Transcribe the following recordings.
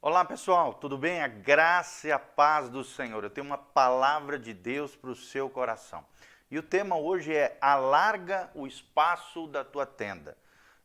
Olá pessoal, tudo bem? A graça e a paz do Senhor. Eu tenho uma palavra de Deus para o seu coração. E o tema hoje é alarga o espaço da tua tenda.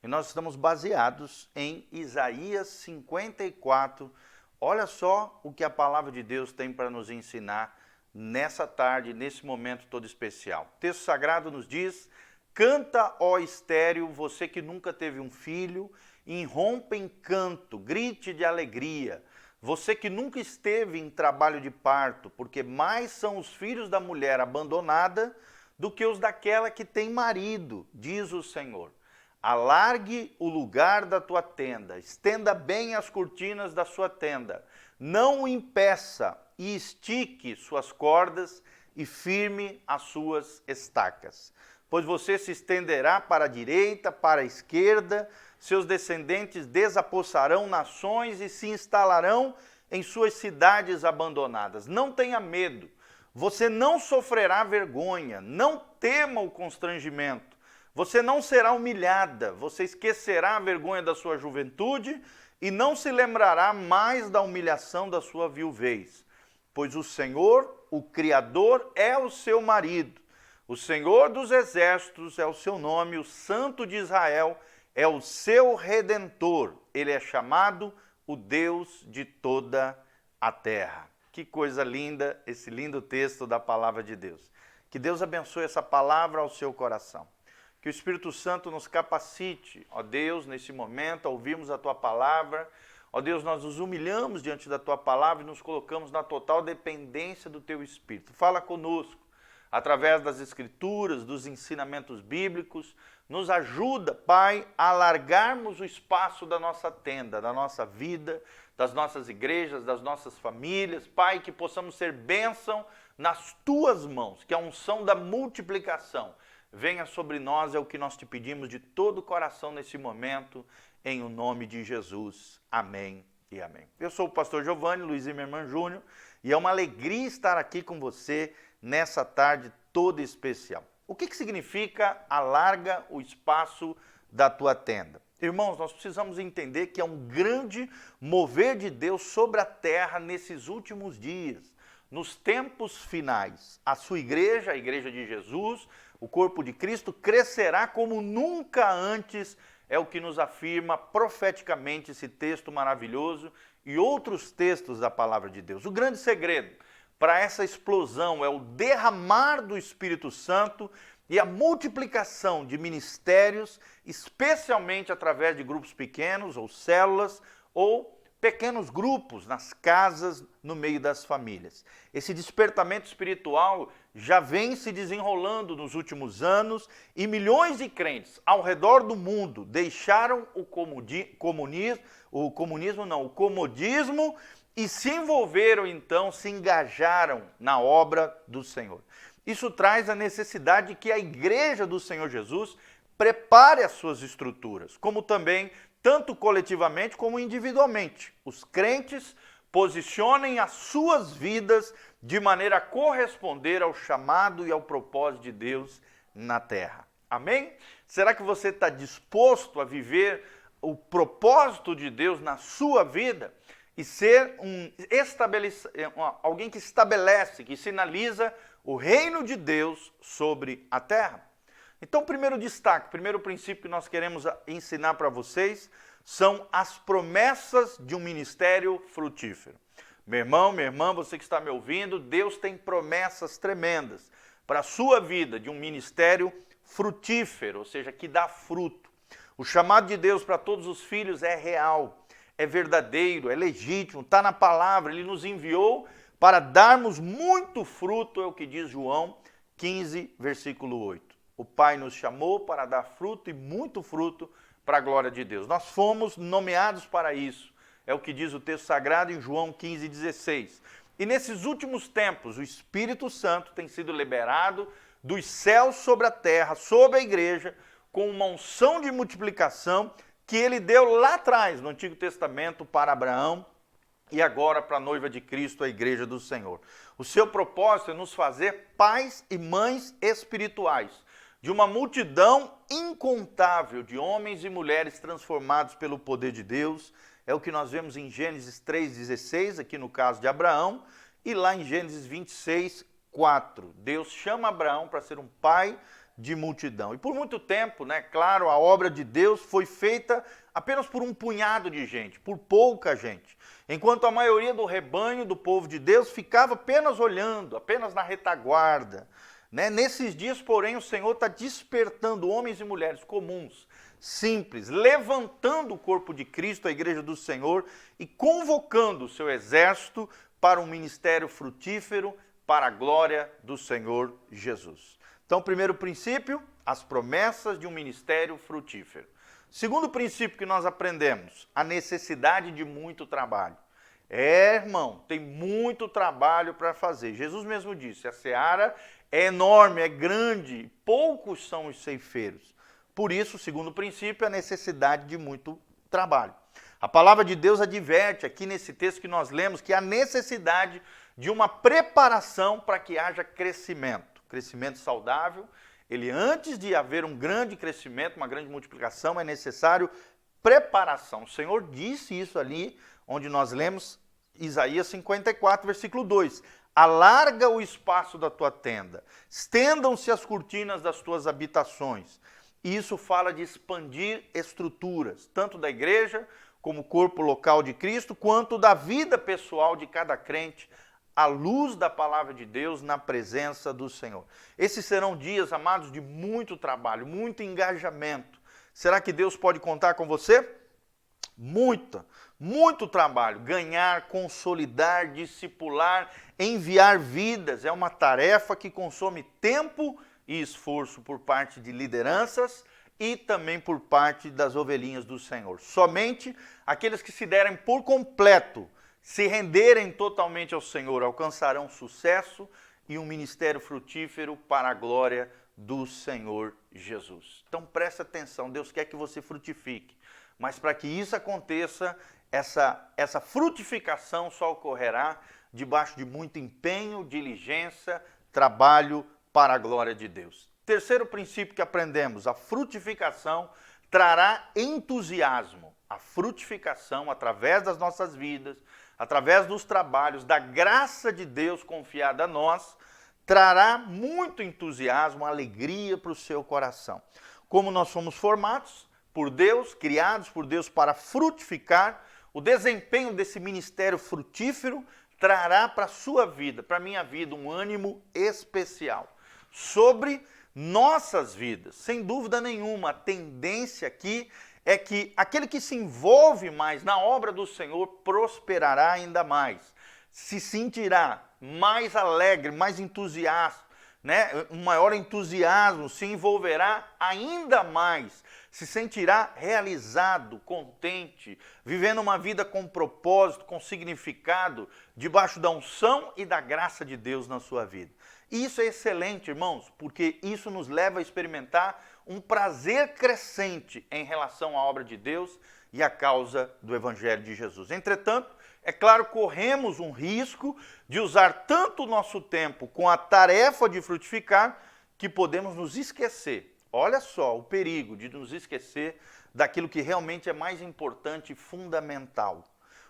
E nós estamos baseados em Isaías 54. Olha só o que a palavra de Deus tem para nos ensinar nessa tarde, nesse momento todo especial. O texto sagrado nos diz: canta, ó estéril, você que nunca teve um filho, irrompa em canto, grite de alegria. Você que nunca esteve em trabalho de parto, porque mais são os filhos da mulher abandonada do que os daquela que tem marido, diz o Senhor. Alargue o lugar da tua tenda, estenda bem as cortinas da sua tenda, não o impeça e estique suas cordas e firme as suas estacas. Pois você se estenderá para a direita, para a esquerda, seus descendentes desapossarão nações e se instalarão em suas cidades abandonadas. Não tenha medo, você não sofrerá vergonha, não tema o constrangimento, você não será humilhada, você esquecerá a vergonha da sua juventude e não se lembrará mais da humilhação da sua viuvez. Pois o Senhor, o Criador, é o seu marido. O Senhor dos Exércitos é o seu nome, o Santo de Israel é o seu Redentor. Ele é chamado o Deus de toda a terra. Que coisa linda, esse lindo texto da palavra de Deus. Que Deus abençoe essa palavra ao seu coração. Que o Espírito Santo nos capacite, ó Deus, nesse momento, a ouvirmos a tua palavra. Ó Deus, nós nos humilhamos diante da tua palavra e nos colocamos na total dependência do teu Espírito. Fala conosco através das Escrituras, dos ensinamentos bíblicos. Nos ajuda, Pai, a alargarmos o espaço da nossa tenda, da nossa vida, das nossas igrejas, das nossas famílias. Pai, que possamos ser bênção nas tuas mãos, que a unção da multiplicação venha sobre nós, é o que nós te pedimos de todo o coração nesse momento, em o nome de Jesus. Amém e amém. Eu sou o pastor Giovanni Luiz Zimmermann Júnior e é uma alegria estar aqui com você nessa tarde toda especial. O que significa alarga o espaço da tua tenda? Irmãos, nós precisamos entender que é um grande mover de Deus sobre a terra nesses últimos dias, nos tempos finais. A sua igreja, a igreja de Jesus, o corpo de Cristo, crescerá como nunca antes, é o que nos afirma profeticamente esse texto maravilhoso e outros textos da palavra de Deus. O grande segredo para essa explosão é o derramar do Espírito Santo e a multiplicação de ministérios, especialmente através de grupos pequenos ou células ou pequenos grupos nas casas, no meio das famílias. Esse despertamento espiritual já vem se desenrolando nos últimos anos e milhões de crentes ao redor do mundo deixaram o comodismo e se envolveram então, se engajaram na obra do Senhor. Isso traz a necessidade de que a igreja do Senhor Jesus prepare as suas estruturas, como também tanto coletivamente como individualmente. Os crentes posicionem as suas vidas de maneira a corresponder ao chamado e ao propósito de Deus na terra. Amém? Será que você está disposto a viver o propósito de Deus na sua vida e ser alguém que estabelece, que sinaliza o reino de Deus sobre a terra? Então, primeiro destaque, primeiro princípio que nós queremos ensinar para vocês são as promessas de um ministério frutífero. Meu irmão, minha irmã, você que está me ouvindo, Deus tem promessas tremendas para a sua vida de um ministério frutífero, ou seja, que dá fruto. O chamado de Deus para todos os filhos é real, é verdadeiro, é legítimo, está na palavra. Ele nos enviou para darmos muito fruto, é o que diz João 15, versículo 8. O Pai nos chamou para dar fruto e muito fruto para a glória de Deus. Nós fomos nomeados para isso. É o que diz o texto sagrado em João 15, 16. E nesses últimos tempos, o Espírito Santo tem sido liberado dos céus sobre a terra, sobre a igreja, com uma unção de multiplicação que ele deu lá atrás, no Antigo Testamento, para Abraão e agora para a noiva de Cristo, a igreja do Senhor. O seu propósito é nos fazer pais e mães espirituais de uma multidão incontável de homens e mulheres transformados pelo poder de Deus É o que nós vemos em Gênesis 3,16, aqui no caso de Abraão, e lá em Gênesis 26:4. Deus chama Abraão para ser um pai de multidão. E por muito tempo, né, claro, a obra de Deus foi feita apenas por um punhado de gente, por pouca gente. Enquanto a maioria do rebanho do povo de Deus ficava apenas olhando, apenas na retaguarda. Né? Nesses dias, porém, o Senhor está despertando homens e mulheres comuns, simples, levantando o corpo de Cristo, a igreja do Senhor, e convocando o seu exército para um ministério frutífero, para a glória do Senhor Jesus. Então, primeiro princípio, as promessas de um ministério frutífero. Segundo princípio que nós aprendemos, a necessidade de muito trabalho. Irmão, tem muito trabalho para fazer. Jesus mesmo disse, a seara é enorme, é grande, poucos são os ceifeiros. Por isso, segundo princípio, a necessidade de muito trabalho. A palavra de Deus adverte aqui nesse texto que nós lemos que há necessidade de uma preparação para que haja crescimento. Crescimento saudável, ele antes de haver um grande crescimento, uma grande multiplicação, é necessário preparação. O Senhor disse isso ali, onde nós lemos Isaías 54, versículo 2. Alarga o espaço da tua tenda, estendam-se as cortinas das tuas habitações. E isso fala de expandir estruturas, tanto da igreja, como corpo local de Cristo, quanto da vida pessoal de cada crente, à luz da palavra de Deus, na presença do Senhor. Esses serão dias, amados, de muito trabalho, muito engajamento. Será que Deus pode contar com você? Muito trabalho. Ganhar, consolidar, discipular, enviar vidas. É uma tarefa que consome tempo e esforço por parte de lideranças e também por parte das ovelhinhas do Senhor. Somente aqueles que se derem por completo, se renderem totalmente ao Senhor, alcançarão sucesso e um ministério frutífero para a glória do Senhor Jesus. Então preste atenção, Deus quer que você frutifique, mas para que isso aconteça, essa frutificação só ocorrerá debaixo de muito empenho, diligência, trabalho para a glória de Deus. Terceiro princípio que aprendemos, a frutificação trará entusiasmo. A frutificação, através das nossas vidas, através dos trabalhos, da graça de Deus confiada a nós, trará muito entusiasmo, alegria para o seu coração. Como nós somos formados por Deus, criados por Deus para frutificar, o desempenho desse ministério frutífero trará para a sua vida, para a minha vida, um ânimo especial sobre nossas vidas. Sem dúvida nenhuma, a tendência aqui é que aquele que se envolve mais na obra do Senhor prosperará ainda mais, se sentirá mais alegre, mais entusiasta, né? Um maior entusiasmo, se envolverá ainda mais, se sentirá realizado, contente, vivendo uma vida com propósito, com significado, debaixo da unção e da graça de Deus na sua vida. E isso é excelente, irmãos, porque isso nos leva a experimentar um prazer crescente em relação à obra de Deus e à causa do Evangelho de Jesus. Entretanto, é claro, corremos um risco de usar tanto o nosso tempo com a tarefa de frutificar que podemos nos esquecer. Olha só o perigo de nos esquecer daquilo que realmente é mais importante e fundamental.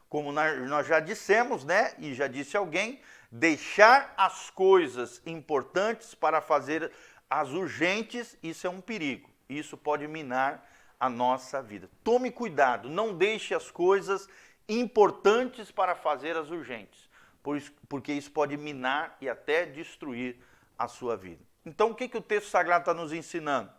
Como nós já dissemos, né, e já disse alguém, deixar as coisas importantes para fazer as urgentes, isso é um perigo. Isso pode minar a nossa vida. Tome cuidado, não deixe as coisas importantes para fazer as urgentes, porque isso pode minar e até destruir a sua vida. Então, o que o texto sagrado está nos ensinando?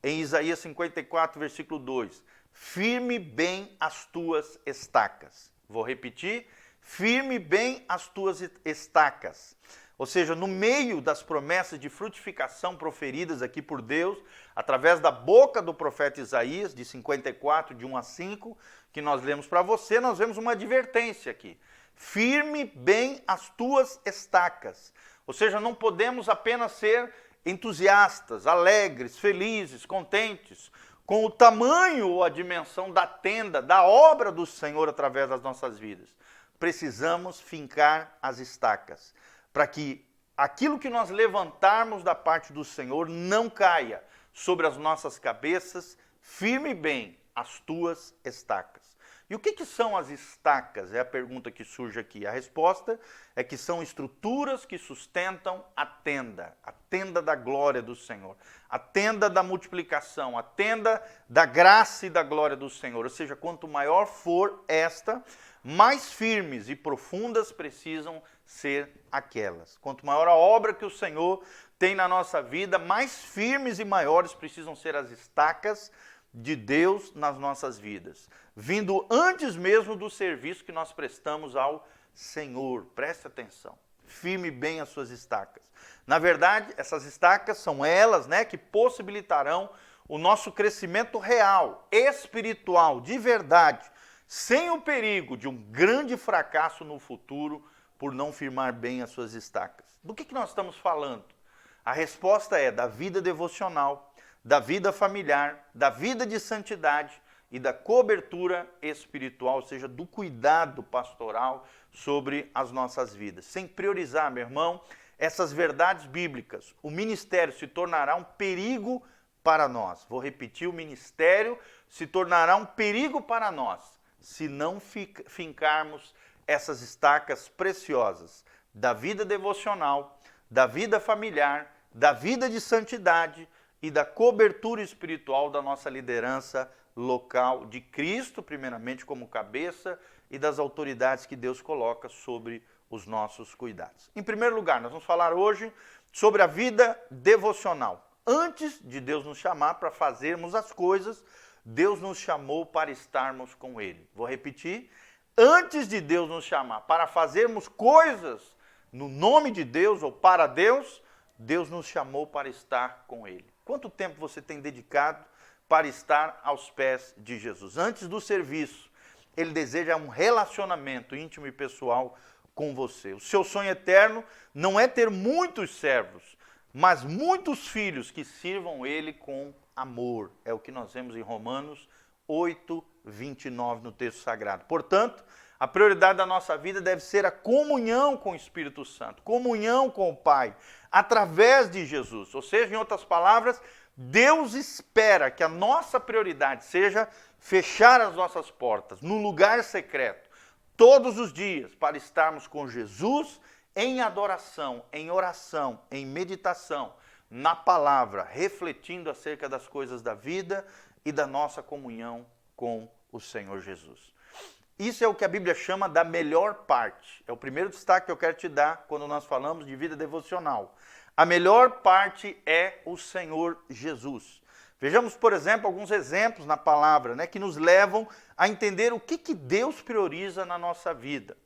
Em Isaías 54, versículo 2, firme bem as tuas estacas. Vou repetir, firme bem as tuas estacas. Ou seja, no meio das promessas de frutificação proferidas aqui por Deus, através da boca do profeta Isaías, de 54, de 1 a 5, que nós lemos para você, nós vemos uma advertência aqui. Firme bem as tuas estacas. Ou seja, não podemos apenas ser entusiastas, alegres, felizes, contentes, com o tamanho ou a dimensão da tenda, da obra do Senhor através das nossas vidas. Precisamos fincar as estacas, para que aquilo que nós levantarmos da parte do Senhor não caia sobre as nossas cabeças. Firme bem as tuas estacas. E o que são as estacas? É a pergunta que surge aqui. A resposta é que são estruturas que sustentam a tenda da glória do Senhor, a tenda da multiplicação, a tenda da graça e da glória do Senhor. Ou seja, quanto maior for esta, mais firmes e profundas precisam ser aquelas. Quanto maior a obra que o Senhor tem na nossa vida, mais firmes e maiores precisam ser as estacas de Deus nas nossas vidas, vindo antes mesmo do serviço que nós prestamos ao Senhor. Preste atenção, firme bem as suas estacas. Na verdade, essas estacas são elas, que possibilitarão o nosso crescimento real, espiritual, de verdade, sem o perigo de um grande fracasso no futuro por não firmar bem as suas estacas. Do que nós estamos falando? A resposta é da vida devocional, da vida familiar, da vida de santidade e da cobertura espiritual, ou seja, do cuidado pastoral sobre as nossas vidas. Sem priorizar, meu irmão, essas verdades bíblicas, o ministério se tornará um perigo para nós. Vou repetir, o ministério se tornará um perigo para nós, se não fincarmos essas estacas preciosas da vida devocional, da vida familiar, da vida de santidade e da cobertura espiritual da nossa liderança local, de Cristo, primeiramente, como cabeça, e das autoridades que Deus coloca sobre os nossos cuidados. Em primeiro lugar, nós vamos falar hoje sobre a vida devocional. Antes de Deus nos chamar para fazermos as coisas, Deus nos chamou para estarmos com Ele. Vou repetir. Antes de Deus nos chamar para fazermos coisas no nome de Deus ou para Deus, Deus nos chamou para estar com Ele. Quanto tempo você tem dedicado para estar aos pés de Jesus? Antes do serviço, Ele deseja um relacionamento íntimo e pessoal com você. O seu sonho eterno não é ter muitos servos, mas muitos filhos que sirvam Ele com amor. É o que nós vemos em Romanos 8, 29 no texto sagrado. Portanto, a prioridade da nossa vida deve ser a comunhão com o Espírito Santo, comunhão com o Pai, através de Jesus. Ou seja, em outras palavras, Deus espera que a nossa prioridade seja fechar as nossas portas no lugar secreto, todos os dias, para estarmos com Jesus em adoração, em oração, em meditação, na palavra, refletindo acerca das coisas da vida e da nossa comunhão com o Senhor Jesus. Isso é o que a Bíblia chama da melhor parte. É o primeiro destaque que eu quero te dar quando nós falamos de vida devocional. A melhor parte é o Senhor Jesus. Vejamos, por exemplo, alguns exemplos na palavra, que nos levam a entender o que Deus prioriza na nossa vida.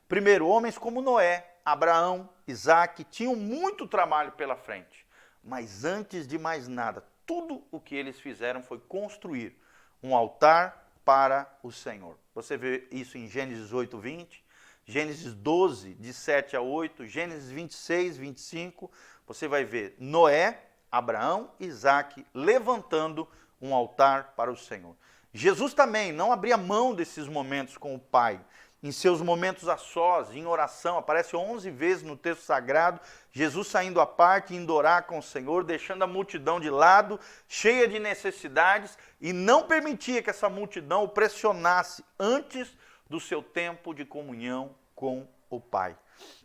Primeiro, homens como Noé, Abraão, Isaac, tinham muito trabalho pela frente. Mas antes de mais nada, tudo o que eles fizeram foi construir um altar para o Senhor. Você vê isso em Gênesis 8, 20, Gênesis 12, de 7 a 8, Gênesis 26, 25. Você vai ver Noé, Abraão, Isaac levantando um altar para o Senhor. Jesus também não abria mão desses momentos com o Pai. Em seus momentos a sós, em oração, aparece 11 vezes no texto sagrado, Jesus saindo à parte, indo orar com o Senhor, deixando a multidão de lado, cheia de necessidades, e não permitia que essa multidão o pressionasse antes do seu tempo de comunhão com o Pai.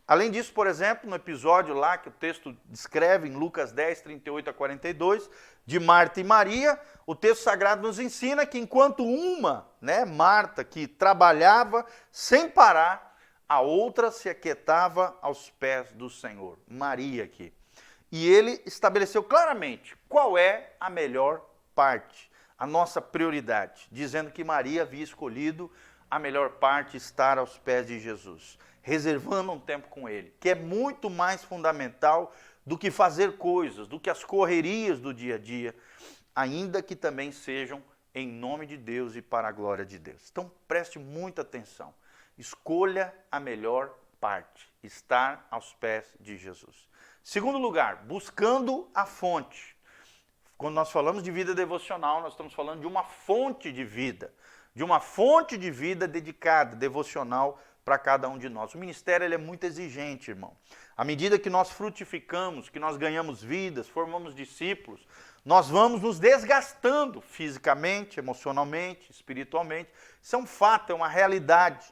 Além disso, por exemplo, no episódio lá que o texto descreve, em Lucas 10, 38 a 42, de Marta e Maria, o texto sagrado nos ensina que enquanto uma, Marta, que trabalhava sem parar, a outra se aquietava aos pés do Senhor, Maria aqui. E ele estabeleceu claramente qual é a melhor parte, a nossa prioridade, dizendo que Maria havia escolhido a melhor parte, estar aos pés de Jesus, reservando um tempo com Ele, que é muito mais fundamental do que fazer coisas, do que as correrias do dia a dia, ainda que também sejam em nome de Deus e para a glória de Deus. Então preste muita atenção, escolha a melhor parte, estar aos pés de Jesus. Segundo lugar, buscando a fonte. Quando nós falamos de vida devocional, nós estamos falando de uma fonte de vida dedicada, devocional, para cada um de nós. O ministério ele é muito exigente, irmão. À medida que nós frutificamos, que nós ganhamos vidas, formamos discípulos, nós vamos nos desgastando fisicamente, emocionalmente, espiritualmente, Isso é um fato, é uma realidade.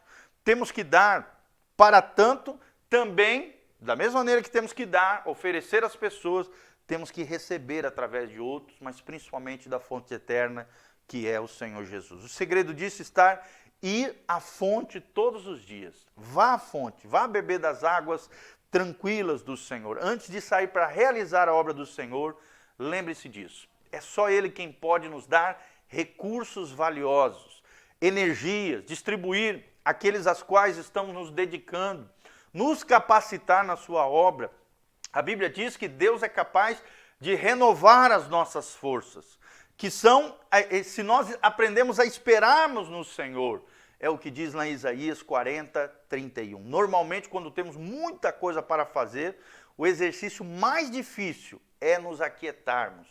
Temos que dar para tanto, também, da mesma maneira que temos que dar, oferecer às pessoas, temos que receber através de outros, mas principalmente da fonte eterna, que é o Senhor Jesus. O segredo disso está ir à fonte todos os dias. Vá à fonte, vá beber das águas tranquilas do Senhor. Antes de sair para realizar a obra do Senhor, lembre-se disso. É só Ele quem pode nos dar recursos valiosos, energias, distribuir aqueles às quais estamos nos dedicando, nos capacitar na sua obra. A Bíblia diz que Deus é capaz de renovar as nossas forças, que são, se nós aprendemos a esperarmos no Senhor, é o que diz lá em Isaías 40, 31. Normalmente, quando temos muita coisa para fazer, o exercício mais difícil é nos aquietarmos,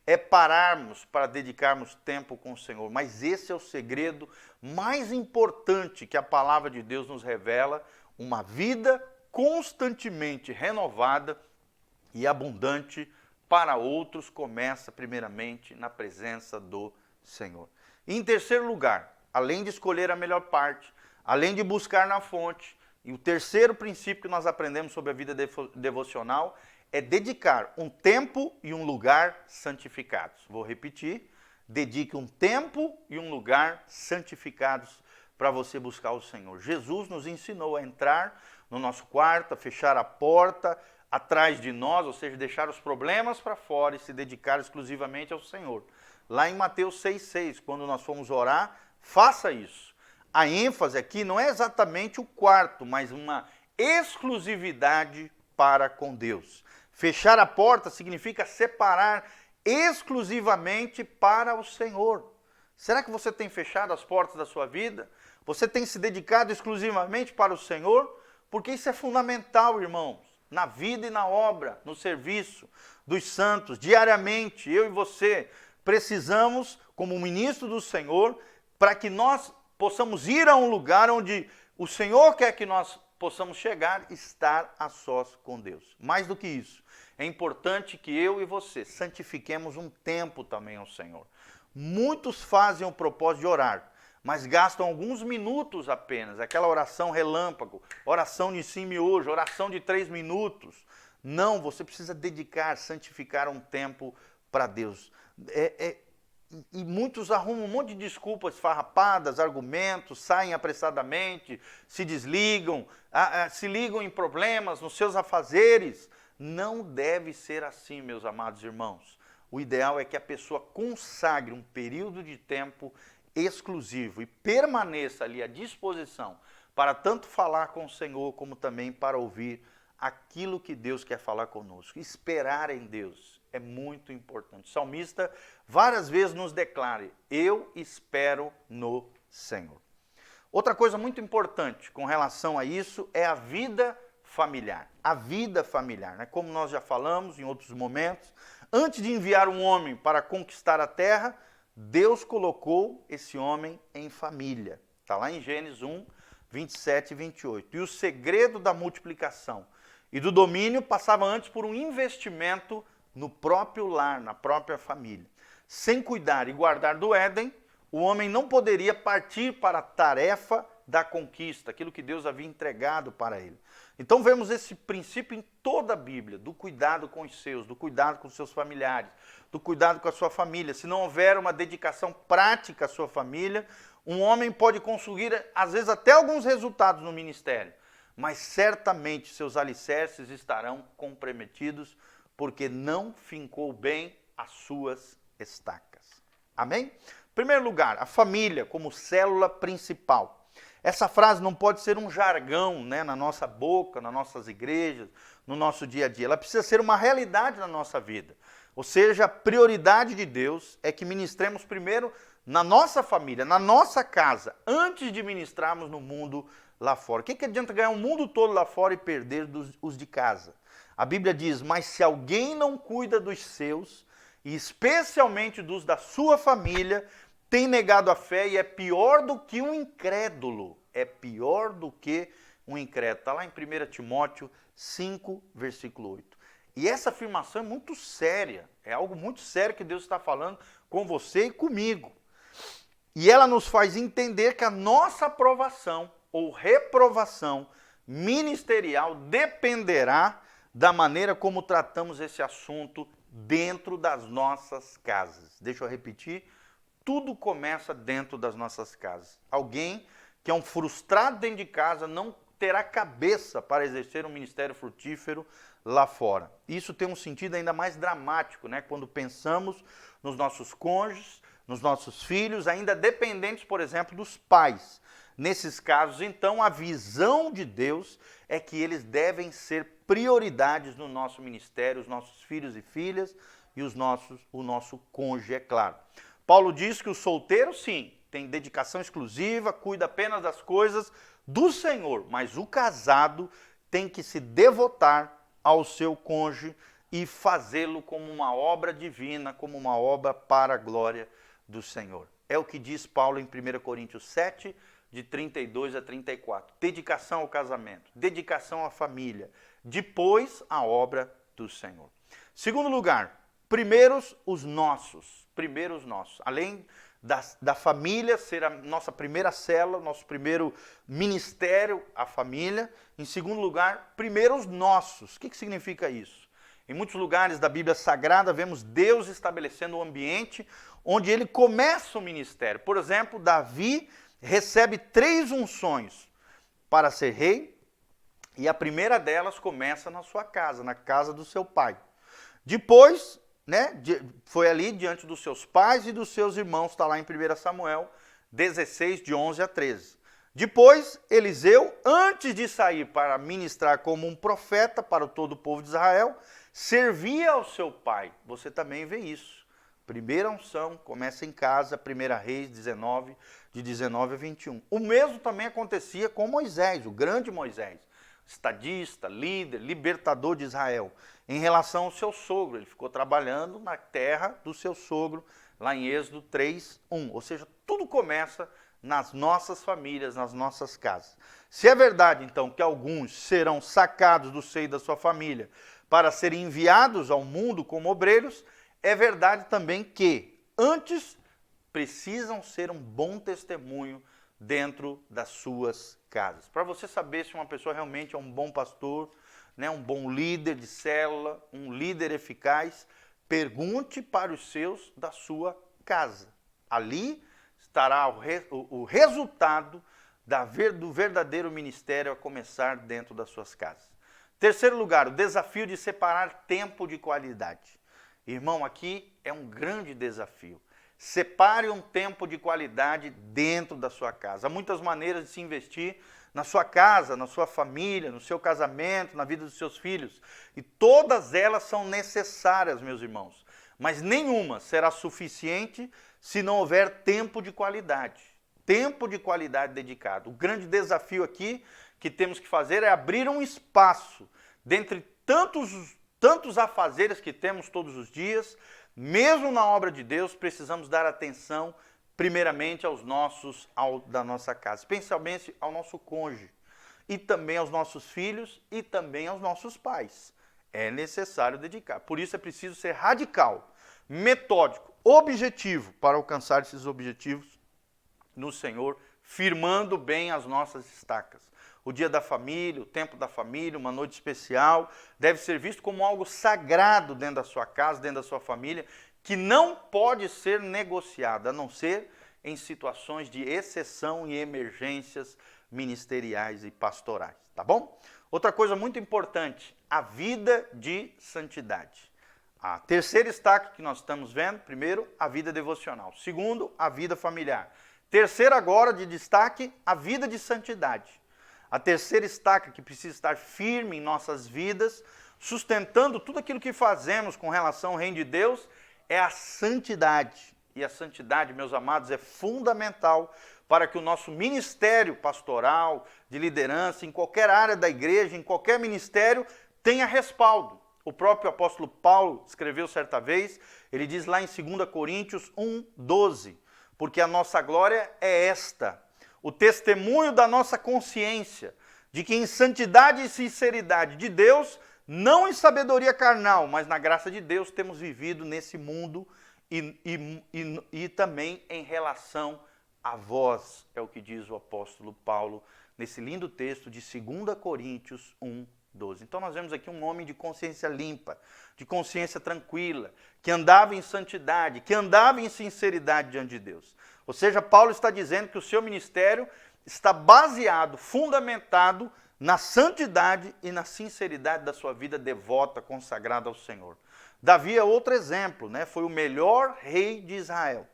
é pararmos para dedicarmos tempo com o Senhor. Mas esse é o segredo mais importante que a palavra de Deus nos revela, uma vida constantemente renovada e abundante para outros, começa primeiramente na presença do Senhor. E em terceiro lugar, além de escolher a melhor parte, além de buscar na fonte, e o terceiro princípio que nós aprendemos sobre a vida devocional é dedicar um tempo e um lugar santificados. Vou repetir, dedique um tempo e um lugar santificados para você buscar o Senhor. Jesus nos ensinou a entrar no nosso quarto, a fechar a porta atrás de nós, ou seja, deixar os problemas para fora e se dedicar exclusivamente ao Senhor. Lá em Mateus 6,6, quando nós formos orar, faça isso. A ênfase aqui não é exatamente o quarto, mas uma exclusividade para com Deus. Fechar a porta significa separar exclusivamente para o Senhor. Será que você tem fechado as portas da sua vida? Você tem se dedicado exclusivamente para o Senhor? Porque isso é fundamental, irmãos, na vida e na obra, no serviço dos santos. Diariamente, eu e você precisamos, como ministro do Senhor, para que nós possamos ir a um lugar onde o Senhor quer que nós possamos chegar, estar a sós com Deus. Mais do que isso, é importante que eu e você santifiquemos um tempo também ao Senhor. Muitos fazem o propósito de orar, mas gastam alguns minutos apenas, aquela oração relâmpago, oração de sim e hoje, oração de 3 minutos. Não, você precisa dedicar, santificar um tempo para Deus. E muitos arrumam um monte de desculpas farrapadas, argumentos, saem apressadamente, se desligam, se ligam em problemas, nos seus afazeres. Não deve ser assim, meus amados irmãos. O ideal é que a pessoa consagre um período de tempo exclusivo e permaneça ali à disposição para tanto falar com o Senhor como também para ouvir aquilo que Deus quer falar conosco. Esperar em Deus é muito importante. O salmista várias vezes nos declara: eu espero no Senhor. Outra coisa muito importante com relação a isso é a vida familiar. A vida familiar, né? Como nós já falamos em outros momentos, antes de enviar um homem para conquistar a terra, Deus colocou esse homem em família. Está lá em Gênesis 1, 27 e 28. E o segredo da multiplicação e do domínio passava antes por um investimento no próprio lar, na própria família. Sem cuidar e guardar do Éden, o homem não poderia partir para a tarefa da conquista, aquilo que Deus havia entregado para ele. Então vemos esse princípio em toda a Bíblia, do cuidado com os seus, do cuidado com os seus familiares, do cuidado com a sua família. Se não houver uma dedicação prática à sua família, um homem pode conseguir, às vezes, até alguns resultados no ministério, mas certamente seus alicerces estarão comprometidos porque não fincou bem as suas estacas. Amém? Em primeiro lugar, a família como célula principal. Essa frase não pode ser um jargão, né, na nossa boca, nas nossas igrejas, no nosso dia a dia. Ela precisa ser uma realidade na nossa vida. Ou seja, a prioridade de Deus é que ministremos primeiro na nossa família, na nossa casa, antes de ministrarmos no mundo lá fora. O que adianta ganhar o mundo todo lá fora e perder os de casa? A Bíblia diz: mas se alguém não cuida dos seus, e especialmente dos da sua família, tem negado a fé e é pior do que um incrédulo. É pior do que um incrédulo. Está lá em 1 Timóteo 5, versículo 8. E essa afirmação é muito séria. É algo muito sério que Deus está falando com você e comigo. E ela nos faz entender que a nossa aprovação ou reprovação ministerial dependerá da maneira como tratamos esse assunto dentro das nossas casas. Deixa eu repetir, tudo começa dentro das nossas casas. Alguém que é um frustrado dentro de casa não terá cabeça para exercer um ministério frutífero lá fora. Isso tem um sentido ainda mais dramático, né? Quando pensamos nos nossos cônjuges, nos nossos filhos, ainda dependentes, por exemplo, dos pais. Nesses casos, então, a visão de Deus é que eles devem ser prioridades no nosso ministério, os nossos filhos e filhas e o nosso cônjuge, é claro. Paulo diz que o solteiro, sim, tem dedicação exclusiva, cuida apenas das coisas do Senhor, mas o casado tem que se devotar ao seu cônjuge e fazê-lo como uma obra divina, como uma obra para a glória do Senhor. É o que diz Paulo em 1 Coríntios 7, de 32 a 34. Dedicação ao casamento, dedicação à família, depois a obra do Senhor. Segundo lugar, primeiros os nossos. Além da família ser a nossa primeira célula, nosso primeiro ministério, a família. Em segundo lugar, primeiro os nossos. O que significa isso? Em muitos lugares da Bíblia Sagrada, vemos Deus estabelecendo um ambiente onde ele começa o ministério. Por exemplo, Davi recebe 3 unções para ser rei, e a primeira delas começa na sua casa, na casa do seu pai. Depois, foi ali diante dos seus pais e dos seus irmãos, está lá em 1 Samuel 16, de 11 a 13. Depois, Eliseu, antes de sair para ministrar como um profeta para todo o povo de Israel, servia ao seu pai. Você também vê isso. Primeira unção, começa em casa, 1 Reis 19, de 19 a 21. O mesmo também acontecia com Moisés, o grande Moisés, estadista, líder, libertador de Israel, em relação ao seu sogro. Ele ficou trabalhando na terra do seu sogro, lá em Êxodo 3, 1. Ou seja, tudo começa nas nossas famílias, nas nossas casas. Se é verdade, então, que alguns serão sacados do seio da sua família para serem enviados ao mundo como obreiros, é verdade também que, antes, precisam ser um bom testemunho dentro das suas casas. Para você saber se uma pessoa realmente é um bom pastor, um bom líder de célula, um líder eficaz, pergunte para os seus da sua casa. Ali estará o resultado do verdadeiro ministério a começar dentro das suas casas. Terceiro lugar, o desafio de separar tempo de qualidade. Irmão, aqui é um grande desafio. Separe um tempo de qualidade dentro da sua casa. Há muitas maneiras de se investir na sua casa, na sua família, no seu casamento, na vida dos seus filhos. E todas elas são necessárias, meus irmãos. Mas nenhuma será suficiente se não houver tempo de qualidade. Tempo de qualidade dedicado. O grande desafio aqui que temos que fazer é abrir um espaço dentre tantos afazeres que temos todos os dias. Mesmo na obra de Deus, precisamos dar atenção primeiramente da nossa casa, especialmente ao nosso cônjuge, e também aos nossos filhos e também aos nossos pais. É necessário dedicar. Por isso é preciso ser radical, metódico, objetivo para alcançar esses objetivos no Senhor, firmando bem as nossas estacas. O dia da família, o tempo da família, uma noite especial, deve ser visto como algo sagrado dentro da sua casa, dentro da sua família, que não pode ser negociado, a não ser em situações de exceção e emergências ministeriais e pastorais, tá bom? Outra coisa muito importante, a vida de santidade. A terceira estaca que nós estamos vendo, primeiro, a vida devocional. Segundo, a vida familiar. Terceiro agora de destaque, a vida de santidade. A terceira estaca que precisa estar firme em nossas vidas, sustentando tudo aquilo que fazemos com relação ao reino de Deus, é a santidade. E a santidade, meus amados, é fundamental para que o nosso ministério pastoral, de liderança, em qualquer área da igreja, em qualquer ministério, tenha respaldo. O próprio apóstolo Paulo escreveu certa vez, ele diz lá em 2 Coríntios 1:12, porque a nossa glória é esta, o testemunho da nossa consciência, de que em santidade e sinceridade de Deus, não em sabedoria carnal, mas na graça de Deus, temos vivido nesse mundo e também em relação a vós, é o que diz o apóstolo Paulo nesse lindo texto de 2 Coríntios 1:12. Então nós vemos aqui um homem de consciência limpa, de consciência tranquila, que andava em santidade, que andava em sinceridade diante de Deus. Ou seja, Paulo está dizendo que o seu ministério está baseado, fundamentado na santidade e na sinceridade da sua vida devota, consagrada ao Senhor. Davi é outro exemplo, né? Foi o melhor rei de Israel.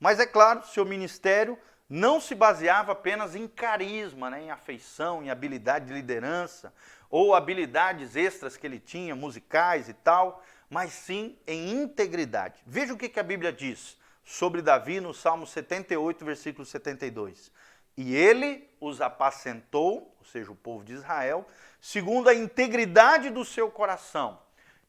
Mas é claro, seu ministério não se baseava apenas em carisma, né? Em afeição, em habilidade de liderança, ou habilidades extras que ele tinha, musicais e tal, mas sim em integridade. Veja o que a Bíblia diz sobre Davi no Salmo 78, versículo 72. E ele os apacentou, ou seja, o povo de Israel, segundo a integridade do seu coração,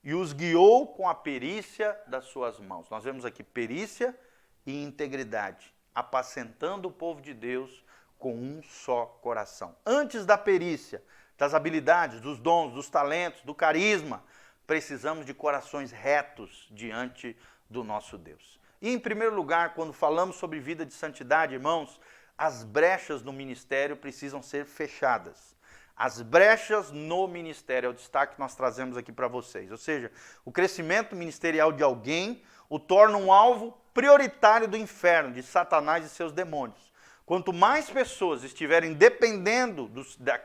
e os guiou com a perícia das suas mãos. Nós vemos aqui perícia e integridade, apacentando o povo de Deus com um só coração. Antes da perícia, das habilidades, dos dons, dos talentos, do carisma, precisamos de corações retos diante do nosso Deus. E em primeiro lugar, quando falamos sobre vida de santidade, irmãos, as brechas no ministério precisam ser fechadas. As brechas no ministério é o destaque que nós trazemos aqui para vocês. Ou seja, o crescimento ministerial de alguém o torna um alvo prioritário do inferno, de Satanás e seus demônios. Quanto mais pessoas estiverem dependendo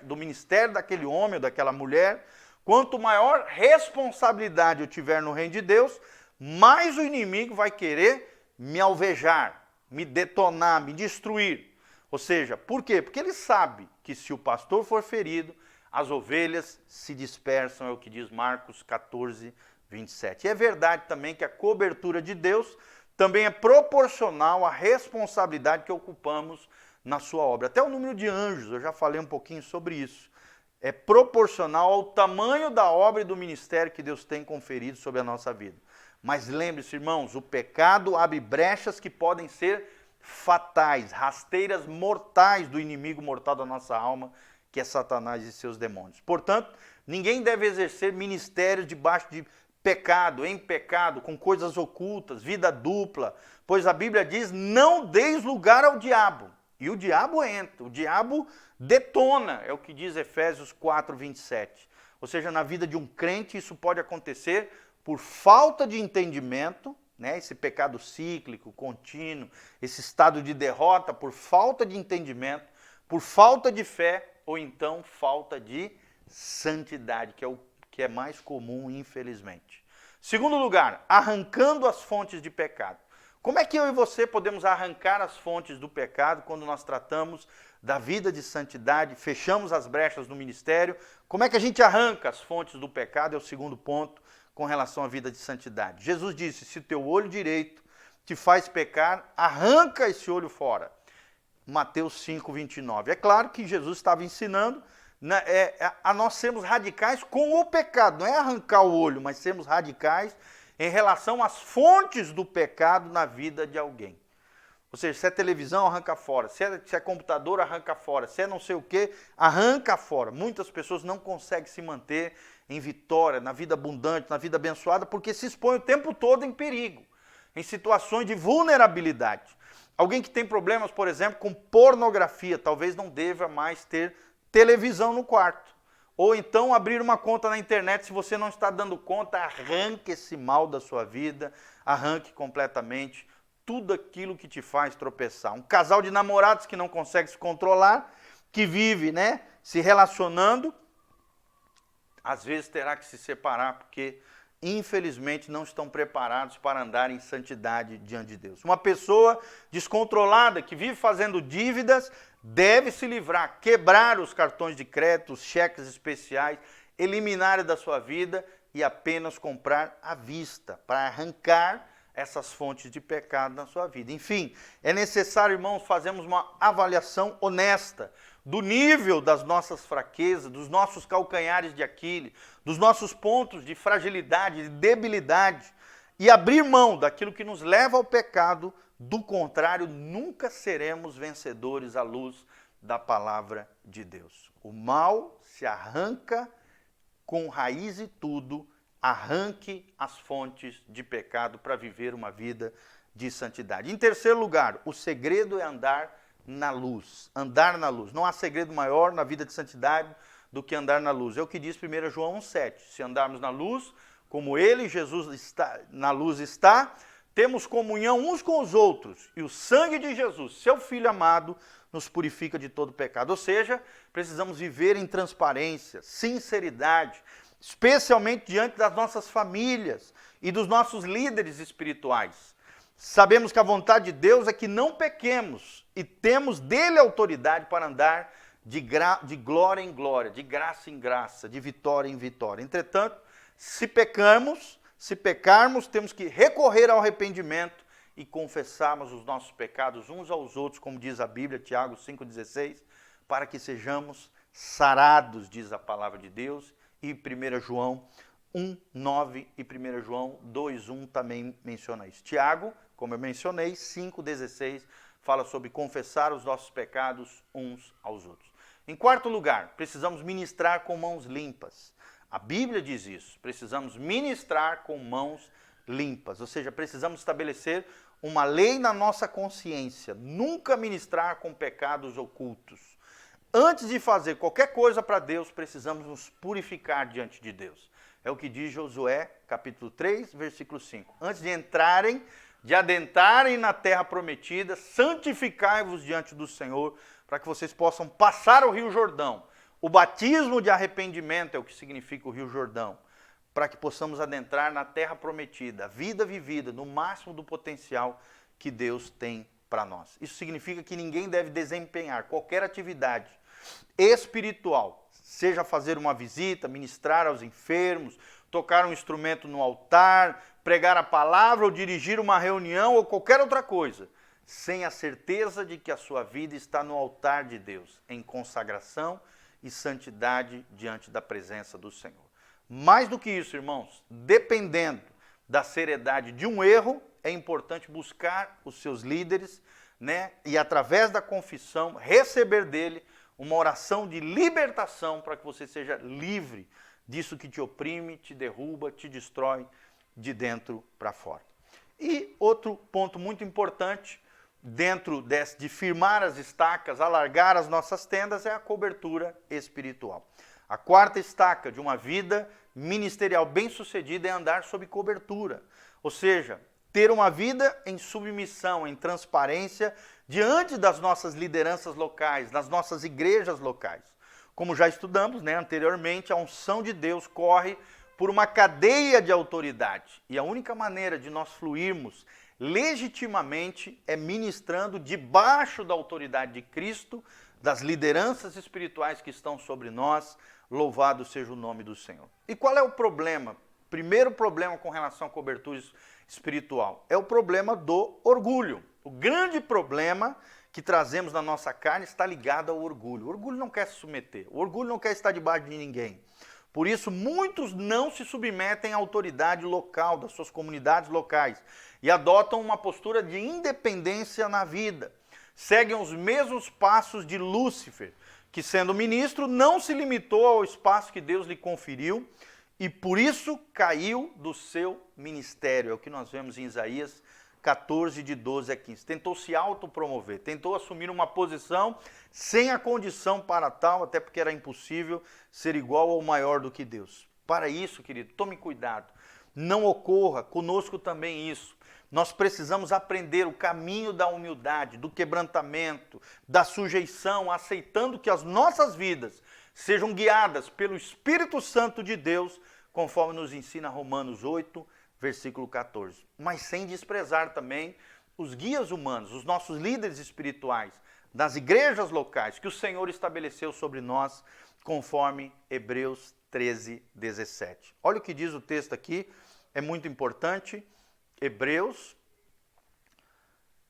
do ministério daquele homem ou daquela mulher, quanto maior responsabilidade eu tiver no reino de Deus, mais o inimigo vai querer me alvejar, me detonar, me destruir. Ou seja, por quê? Porque ele sabe que se o pastor for ferido, as ovelhas se dispersam, é o que diz Marcos 14, 27. E é verdade também que a cobertura de Deus também é proporcional à responsabilidade que ocupamos na sua obra. Até o número de anjos, eu já falei um pouquinho sobre isso. É proporcional ao tamanho da obra e do ministério que Deus tem conferido sobre a nossa vida. Mas lembre-se, irmãos, o pecado abre brechas que podem ser fatais, rasteiras mortais do inimigo mortal da nossa alma, que é Satanás e seus demônios. Portanto, ninguém deve exercer ministério debaixo de pecado, em pecado, com coisas ocultas, vida dupla, pois a Bíblia diz, não deis lugar ao diabo. E o diabo entra, o diabo detona, é o que diz Efésios 4, 27. Ou seja, na vida de um crente isso pode acontecer por falta de entendimento, né? Esse pecado cíclico, contínuo, esse estado de derrota por falta de entendimento, por falta de fé ou então falta de santidade, que é o que é mais comum, infelizmente. Segundo lugar, arrancando as fontes de pecado. Como é que eu e você podemos arrancar as fontes do pecado quando nós tratamos da vida de santidade, fechamos as brechas no ministério? Como é que a gente arranca as fontes do pecado? É o segundo ponto com relação à vida de santidade. Jesus disse, se teu olho direito te faz pecar, arranca esse olho fora. Mateus 5, 29. É claro que Jesus estava ensinando a nós sermos radicais com o pecado. Não é arrancar o olho, mas sermos radicais em relação às fontes do pecado na vida de alguém. Ou seja, se é televisão, arranca fora. Se é computador, arranca fora. Se é não sei o quê, arranca fora. Muitas pessoas não conseguem se manter em vitória, na vida abundante, na vida abençoada, porque se expõe o tempo todo em perigo, em situações de vulnerabilidade. Alguém que tem problemas, por exemplo, com pornografia, talvez não deva mais ter televisão no quarto. Ou então abrir uma conta na internet, se você não está dando conta, arranque esse mal da sua vida, arranque completamente tudo aquilo que te faz tropeçar. Um casal de namorados que não consegue se controlar, que vive, né, se relacionando, às vezes terá que se separar, porque infelizmente não estão preparados para andar em santidade diante de Deus. Uma pessoa descontrolada que vive fazendo dívidas deve se livrar, quebrar os cartões de crédito, os cheques especiais, eliminar da sua vida e apenas comprar à vista, para arrancar essas fontes de pecado na sua vida. Enfim, é necessário, irmãos, fazermos uma avaliação honesta do nível das nossas fraquezas, dos nossos calcanhares de Aquiles, dos nossos pontos de fragilidade, de debilidade, e abrir mão daquilo que nos leva ao pecado. Do contrário, nunca seremos vencedores à luz da palavra de Deus. O mal se arranca com raiz e tudo. Arranque as fontes de pecado para viver uma vida de santidade. Em terceiro lugar, o segredo é andar na luz. Andar na luz. Não há segredo maior na vida de santidade do que andar na luz. É o que diz 1 João 1,7. Se andarmos na luz, como ele, Jesus, está, na luz está, temos comunhão uns com os outros. E o sangue de Jesus, seu Filho amado, nos purifica de todo pecado. Ou seja, precisamos viver em transparência, sinceridade, especialmente diante das nossas famílias e dos nossos líderes espirituais. Sabemos que a vontade de Deus é que não pequemos e temos dele autoridade para andar de glória em glória, de graça em graça, de vitória em vitória. Entretanto, se pecarmos, temos que recorrer ao arrependimento e confessarmos os nossos pecados uns aos outros, como diz a Bíblia, Tiago 5,16, para que sejamos sarados, diz a palavra de Deus, e 1 João 1,9 e 1 João 2,1 também menciona isso. Tiago, como eu mencionei, 5,16, fala sobre confessar os nossos pecados uns aos outros. Em quarto lugar, precisamos ministrar com mãos limpas. A Bíblia diz isso, precisamos ministrar com mãos limpas, ou seja, precisamos estabelecer uma lei na nossa consciência, nunca ministrar com pecados ocultos. Antes de fazer qualquer coisa para Deus, precisamos nos purificar diante de Deus. É o que diz Josué, capítulo 3, versículo 5. Antes de adentrarem na terra prometida, santificai-vos diante do Senhor, para que vocês possam passar o Rio Jordão. O batismo de arrependimento é o que significa o Rio Jordão, para que possamos adentrar na terra prometida, a vida vivida no máximo do potencial que Deus tem para nós. Isso significa que ninguém deve desempenhar qualquer atividade espiritual, seja fazer uma visita, ministrar aos enfermos, tocar um instrumento no altar, pregar a palavra ou dirigir uma reunião ou qualquer outra coisa, sem a certeza de que a sua vida está no altar de Deus, em consagração e santidade diante da presença do Senhor. Mais do que isso, irmãos, dependendo da seriedade de um erro, é importante buscar os seus líderes, né? E através da confissão, receber dele uma oração de libertação para que você seja livre disso que te oprime, te derruba, te destrói de dentro para fora. E outro ponto muito importante, dentro de firmar as estacas, alargar as nossas tendas, é a cobertura espiritual. A quarta estaca de uma vida ministerial bem-sucedida é andar sob cobertura, ou seja, ter uma vida em submissão, em transparência, diante das nossas lideranças locais, das nossas igrejas locais. Como já estudamos, né, anteriormente, a unção de Deus corre por uma cadeia de autoridade, e a única maneira de nós fluirmos legitimamente é ministrando debaixo da autoridade de Cristo, das lideranças espirituais que estão sobre nós. Louvado seja o nome do Senhor. E qual é o problema? Primeiro problema com relação à cobertura espiritual é o problema do orgulho. O grande problema que trazemos na nossa carne está ligado ao orgulho. O orgulho não quer se submeter, o orgulho não quer estar debaixo de ninguém. Por isso, muitos não se submetem à autoridade local, das suas comunidades locais, e adotam uma postura de independência na vida. Seguem os mesmos passos de Lúcifer, que sendo ministro não se limitou ao espaço que Deus lhe conferiu e por isso caiu do seu ministério. É o que nós vemos em Isaías 14, de 12 a 15. Tentou se autopromover, tentou assumir uma posição sem a condição para tal, até porque era impossível ser igual ou maior do que Deus. Para isso, querido, tome cuidado. Não ocorra conosco também isso. Nós precisamos aprender o caminho da humildade, do quebrantamento, da sujeição, aceitando que as nossas vidas sejam guiadas pelo Espírito Santo de Deus, conforme nos ensina Romanos 8, versículo 14. Mas sem desprezar também os guias humanos, os nossos líderes espirituais, das igrejas locais que o Senhor estabeleceu sobre nós, conforme Hebreus 13, 17. Olha o que diz o texto aqui, é muito importante. Hebreus,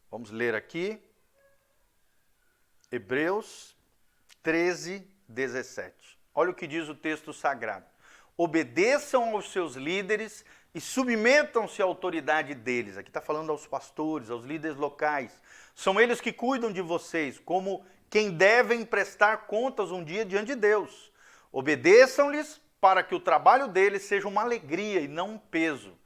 vamos ler aqui, Hebreus 13, 17. Olha o que diz o texto sagrado. Obedeçam aos seus líderes e submetam-se à autoridade deles. Aqui está falando aos pastores, aos líderes locais. São eles que cuidam de vocês, como quem devem prestar contas um dia diante de Deus. Obedeçam-lhes para que o trabalho deles seja uma alegria e não um peso.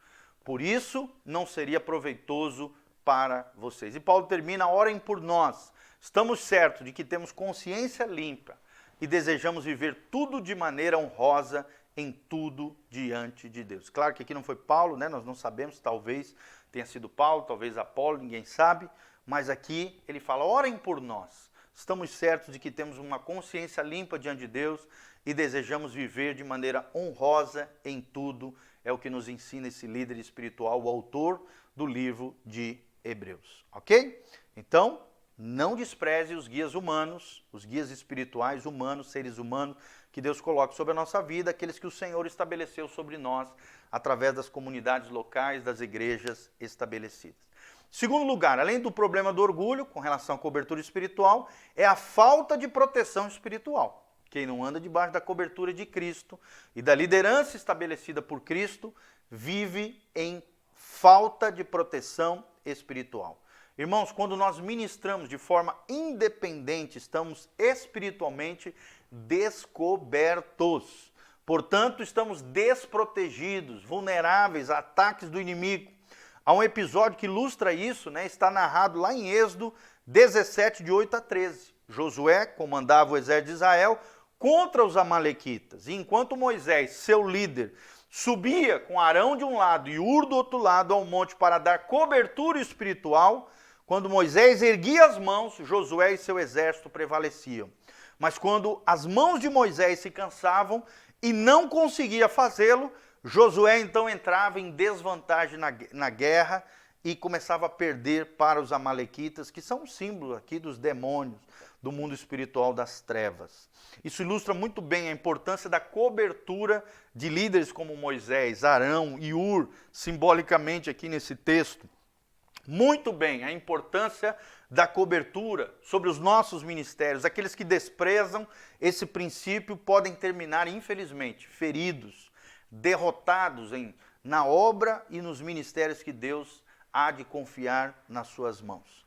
Por isso, não seria proveitoso para vocês. E Paulo termina, orem por nós, estamos certos de que temos consciência limpa e desejamos viver tudo de maneira honrosa em tudo diante de Deus. Claro que aqui não foi Paulo, né? Nós não sabemos, talvez tenha sido Paulo, talvez Apolo, ninguém sabe, mas aqui ele fala, orem por nós. Estamos certos de que temos uma consciência limpa diante de Deus e desejamos viver de maneira honrosa em tudo. É o que nos ensina esse líder espiritual, o autor do livro de Hebreus, ok? Então, não despreze os guias humanos, os guias espirituais humanos, seres humanos, que Deus coloca sobre a nossa vida, aqueles que o Senhor estabeleceu sobre nós, através das comunidades locais, das igrejas estabelecidas. Segundo lugar, além do problema do orgulho, com relação à cobertura espiritual, é a falta de proteção espiritual. Quem não anda debaixo da cobertura de Cristo e da liderança estabelecida por Cristo, vive em falta de proteção espiritual. Irmãos, quando nós ministramos de forma independente, estamos espiritualmente descobertos. Portanto, estamos desprotegidos, vulneráveis a ataques do inimigo. Há um episódio que ilustra isso, né? Está narrado lá em Êxodo 17, de 8 a 13. Josué comandava o exército de Israel contra os amalequitas. E enquanto Moisés, seu líder, subia com Arão de um lado e Hur do outro lado ao monte para dar cobertura espiritual, quando Moisés erguia as mãos, Josué e seu exército prevaleciam. Mas quando as mãos de Moisés se cansavam e não conseguia fazê-lo, Josué então entrava em desvantagem na guerra e começava a perder para os amalequitas, que são um símbolo aqui dos demônios, do mundo espiritual das trevas. Isso ilustra muito bem a importância da cobertura de líderes como Moisés, Arão e Hur, simbolicamente aqui nesse texto. Muito bem, a importância da cobertura sobre os nossos ministérios. Aqueles que desprezam esse princípio podem terminar, infelizmente, feridos, derrotados na obra e nos ministérios que Deus há de confiar nas suas mãos.